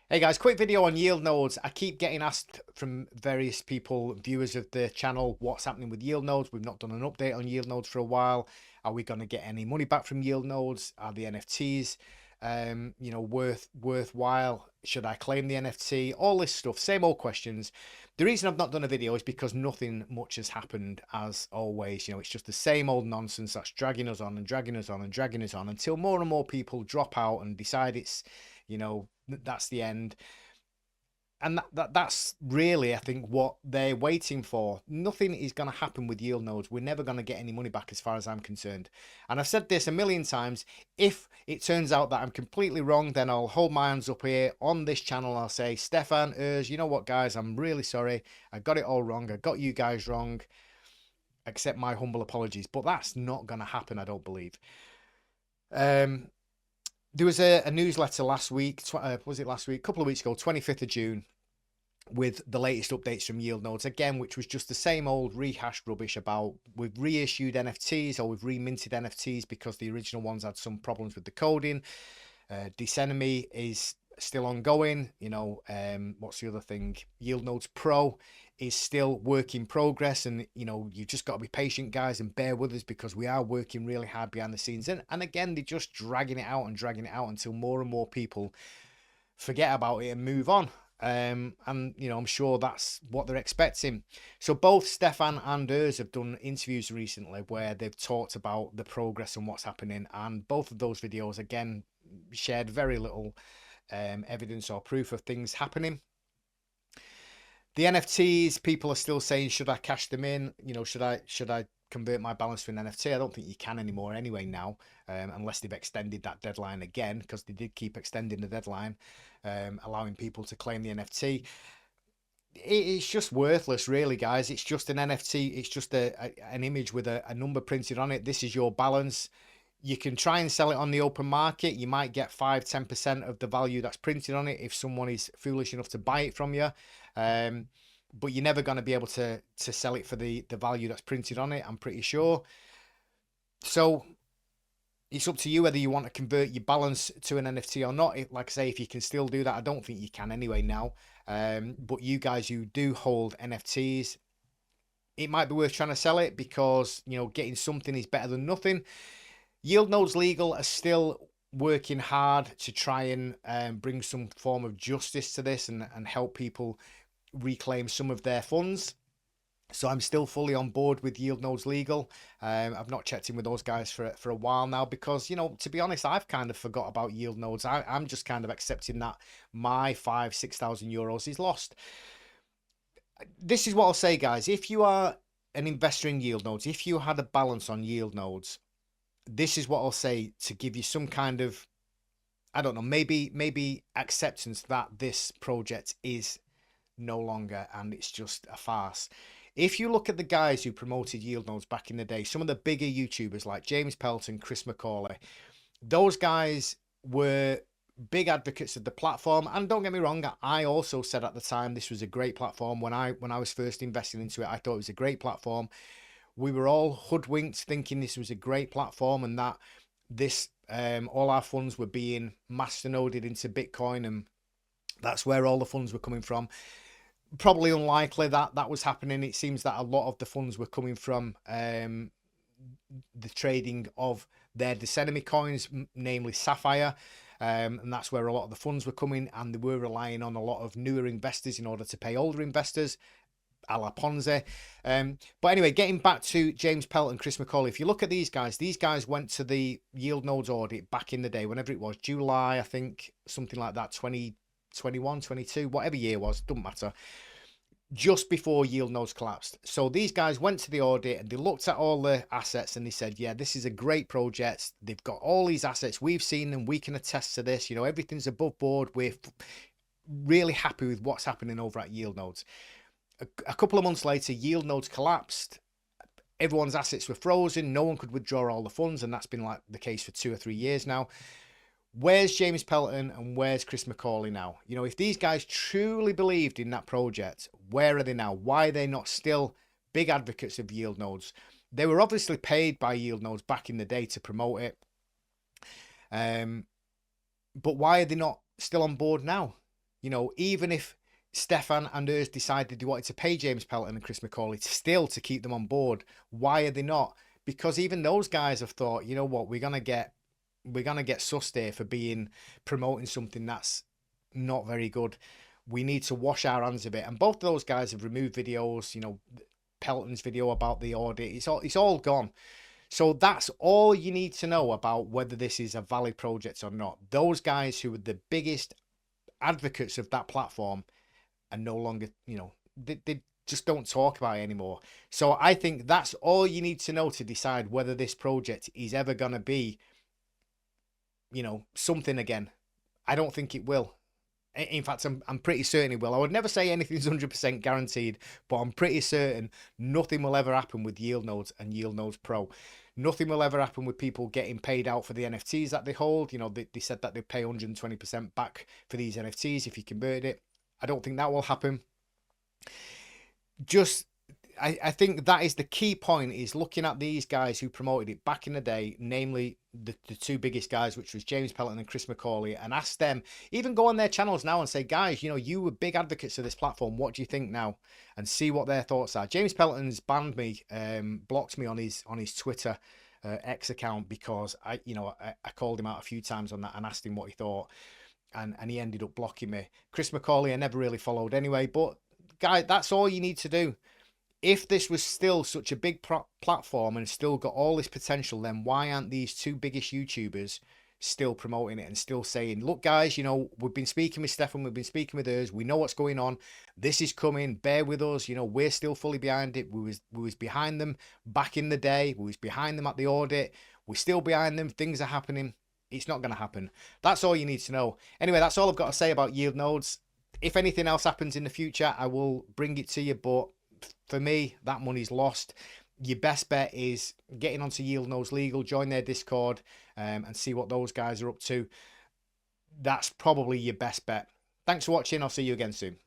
Hey guys, quick video on yield nodes. I keep getting asked from various people, viewers of the channel, what's happening with yield nodes. We've not done an update on yield nodes for a while. Are we going to get any money back from yield nodes? Are the NFTs, worthwhile? Should I claim the NFT? All this stuff, same old questions. The reason I've not done a video is because nothing much has happened as always. It's just the same old nonsense that's dragging us on and dragging us on and dragging us on until more and more people drop out and decide that's the end. And that's really, I think, what they're waiting for. Nothing is going to happen with yield nodes. We're never going to get any money back as far as I'm concerned. And I've said this a million times. If it turns out that I'm completely wrong, then I'll hold my hands up here on this channel. I'll say, Stefan, you know what, guys, I'm really sorry. I got it all wrong. I got you guys wrong. Accept my humble apologies. But that's not going to happen, I don't believe. There was a newsletter last week, was it last week? A couple of weeks ago, 25th of June, with the latest updates from yield nodes again, which was just the same old rehashed rubbish about we've reissued NFTs or we've reminted NFTs because the original ones had some problems with the coding. Decenemy is still ongoing. What's the other thing? Yield Nodes Pro is still work in progress, and you've just got to be patient, guys, and bear with us because we are working really hard behind the scenes. And again, they're just dragging it out until more and more people forget about it and move on. I'm sure that's what they're expecting. So both Stefan and Urs have done interviews recently where they've talked about the progress and what's happening, and both of those videos again shared very little evidence or proof of things happening. The NFTs, people are still saying, should I cash them in? Should I convert my balance to an NFT? I don't think you can anymore anyway now, unless they've extended that deadline again, because they did keep extending the deadline, allowing people to claim the NFT. It's just worthless, really, guys. It's just an NFT. It's just an image with a number printed on it. This is your balance. You can try and sell it on the open market. You might get 5-10% of the value that's printed on it if someone is foolish enough to buy it from you. But you're never going to be able to sell it for the value that's printed on it, I'm pretty sure. So it's up to you whether you want to convert your balance to an NFT or not. Like I say, if you can still do that, I don't think you can anyway now. But you guys who do hold NFTs, it might be worth trying to sell it because, getting something is better than nothing. Yield Nodes Legal are still working hard to try and bring some form of justice to this and help people reclaim some of their funds. So I'm still fully on board with Yield Nodes Legal. I've not checked in with those guys for a while now because, to be honest, I've kind of forgot about Yield Nodes. I'm just kind of accepting that my 5,000-6,000 euros is lost. This is what I'll say, guys. If you are an investor in Yield Nodes, if you had a balance on Yield Nodes, this is what I'll say to give you some kind of, I don't know, maybe acceptance that this project is no longer and it's just a farce. If you look at the guys who promoted yield nodes back in the day, some of the bigger YouTubers like James Pelton, Chris McCauley, those guys were big advocates of the platform. And don't get me wrong, I also said at the time this was a great platform. When I was first investing into it, I thought it was a great platform. We were all hoodwinked thinking this was a great platform and that this all our funds were being masternoded into Bitcoin, and that's where all the funds were coming from. Probably unlikely that was happening. It seems that a lot of the funds were coming from the trading of their Decenemy coins, namely Sapphire. And that's where a lot of the funds were coming, and they were relying on a lot of newer investors in order to pay older investors, a la Ponzi. But anyway, getting back to James Pelton, Chris McCauley, if you look at these guys went to the yield nodes audit back in the day, whenever it was, July, I think, something like that, 2021, 22, whatever year it was, doesn't matter, just before yield nodes collapsed. So these guys went to the audit and they looked at all the assets and they said, yeah, this is a great project. They've got all these assets. We've seen them. We can attest to this. Everything's above board. We're really happy with what's happening over at yield nodes. A couple of months later, yield nodes collapsed. Everyone's assets were frozen. No one could withdraw all the funds, and that's been like the case for 2 or 3 years now. Where's James Pelton and where's Chris McCauley now? If these guys truly believed in that project, where are they now? Why are they not still big advocates of yield nodes? They were obviously paid by yield nodes back in the day to promote it. But why are they not still on board now? You know, even if Stefan and Urs decided they wanted to pay James Pelton and Chris McCauley to keep them on board, why are they not? Because even those guys have thought, you know what, we're gonna get sussed here for promoting something that's not very good. We need to wash our hands of it. And both of those guys have removed videos. You know, Pelton's video about the audit, it's all gone. So that's all you need to know about whether this is a valid project or not. Those guys who were the biggest advocates of that platform are no longer, you know, they just don't talk about it anymore. So I think that's all you need to know to decide whether this project is ever going to be, you know, something again. I don't think it will. In fact, I'm pretty certain it will. I would never say anything's 100% guaranteed, but I'm pretty certain nothing will ever happen with yieldnodes and yieldnodes Pro. Nothing will ever happen with people getting paid out for the NFTs that they hold. You know, they said that they pay 120% back for these NFTs if you converted it. I don't think that will happen. I think that is the key point, is looking at these guys who promoted it back in the day, namely the two biggest guys, which was James Pelton and Chris McCauley, and ask them, even go on their channels now and say, guys, you know, you were big advocates of this platform. What do you think now? And see what their thoughts are. James Pelton's banned me, blocked me on his Twitter X account because I called him out a few times on that and asked him what he thought, and he ended up blocking me. Chris McCauley I never really followed anyway, but guys, that's all you need to do. If this was still such a big platform and still got all this potential, then why aren't these two biggest YouTubers still promoting it and still saying, look, guys, you know, we've been speaking with Stefan, we've been speaking with Urs, we know what's going on, this is coming, bear with us, you know, we're still fully behind it. We was behind them back in the day, we was behind them at the audit, we're still behind them, things are happening. It's not going to happen. That's all you need to know. Anyway, that's all I've got to say about yieldnodes. If anything else happens in the future, I will bring it to you, but for me, that money's lost. Your best bet is getting onto yieldnodes Legal, join their Discord, and see what those guys are up to. That's probably your best bet. Thanks for watching. I'll see you again soon.